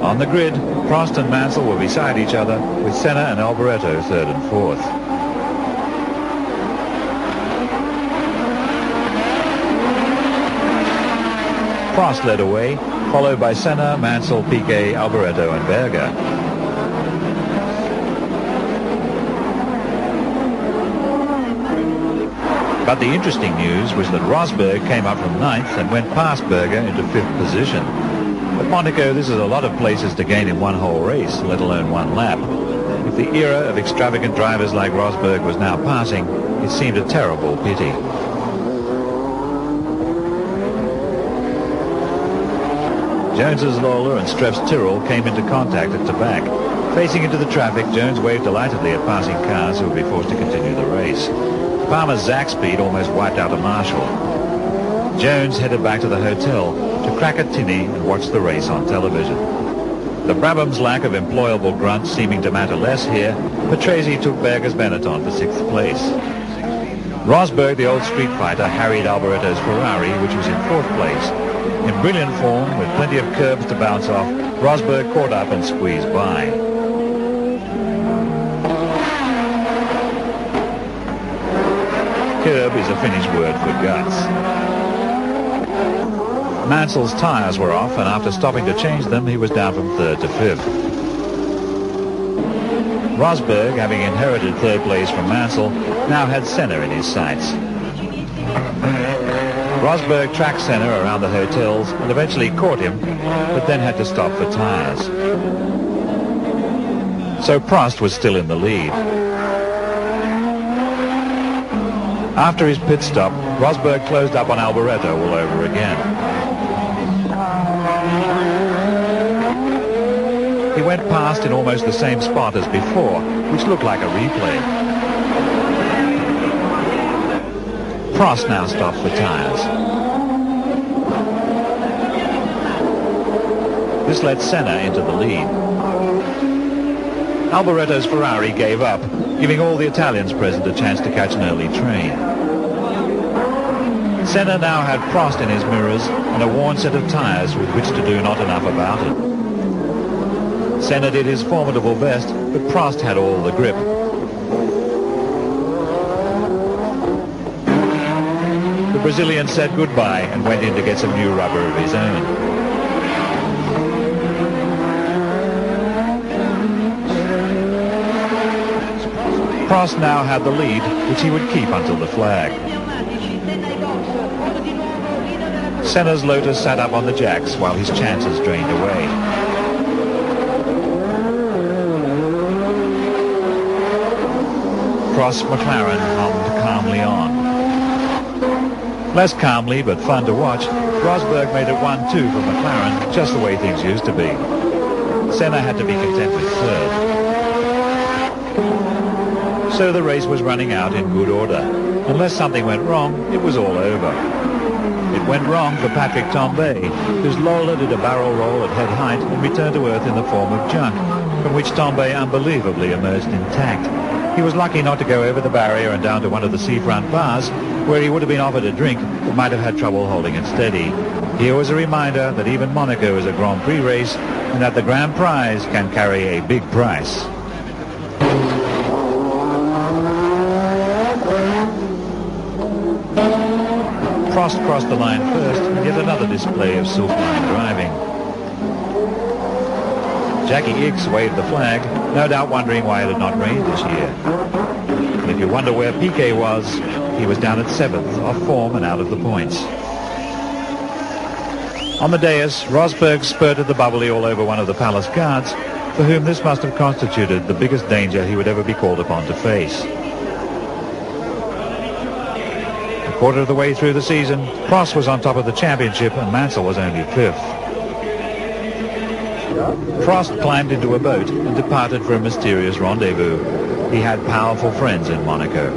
On the grid, Prost and Mansell were beside each other, with Senna and Alboreto third and fourth. Prost led away, followed by Senna, Mansell, Piquet, Alboreto and Berger. But the interesting news was that Rosberg came up from ninth and went past Berger into fifth position. At Monaco, this is a lot of places to gain in one whole race, let alone one lap. If the era of extravagant drivers like Rosberg was now passing, it seemed a terrible pity. Jones's Lola and Strepp's Tyrrell came into contact at the back. Facing into the traffic, Jones waved delightedly at passing cars who would be forced to continue the race. Palmer's Zach speed almost wiped out a Marshall. Jones headed back to the hotel to crack a tinny and watch the race on television. The Brabham's lack of employable grunts seeming to matter less here, Patrese took Berger's Benetton for sixth place. Rosberg, the old street fighter, harried Alboreto's Ferrari, which was in fourth place. In brilliant form, with plenty of curbs to bounce off, Rosberg caught up and squeezed by. Curb is a Finnish word for guts. Mansell's tyres were off, and after stopping to change them, he was down from third to fifth. Rosberg, having inherited third place from Mansell, now had Senna in his sights. Rosberg tracked Senna around the hotels and eventually caught him, but then had to stop for tyres. So Prost was still in the lead. After his pit stop, Rosberg closed up on Alboreto all over again. He went past in almost the same spot as before, which looked like a replay. Prost now stopped for tyres. This led Senna into the lead. Alboreto's Ferrari gave up, giving all the Italians present a chance to catch an early train. Senna now had Prost in his mirrors and a worn set of tyres with which to do not enough about it. Senna did his formidable best, but Prost had all the grip. The Brazilian said goodbye and went in to get some new rubber of his own. Prost now had the lead, which he would keep until the flag. Senna's Lotus sat up on the jacks while his chances drained away. Prost's McLaren hummed calmly on. Less calmly, but fun to watch, Rosberg made it 1-2 for McLaren, just the way things used to be. Senna had to be content with third. So the race was running out in good order. Unless something went wrong, it was all over. It went wrong for Patrick Tambay, whose Lola did a barrel roll at head height and returned to earth in the form of junk, from which Tambay unbelievably emerged intact. He was lucky not to go over the barrier and down to one of the seafront bars, where he would have been offered a drink, but might have had trouble holding it steady. Here was a reminder that even Monaco is a Grand Prix race, and that the grand prize can carry a big price. Prost crossed the line first, and yet another display of silk-line driving. Jackie Ickx waved the flag, no doubt wondering why it had not rained this year. And if you wonder where Piquet was, he was down at 7th, off form and out of the points. On the dais, Rosberg spurted the bubbly all over one of the palace guards, for whom this must have constituted the biggest danger he would ever be called upon to face. A quarter of the way through the season, Prost was on top of the championship and Mansell was only 5th. Prost climbed into a boat and departed for a mysterious rendezvous. He had powerful friends in Monaco.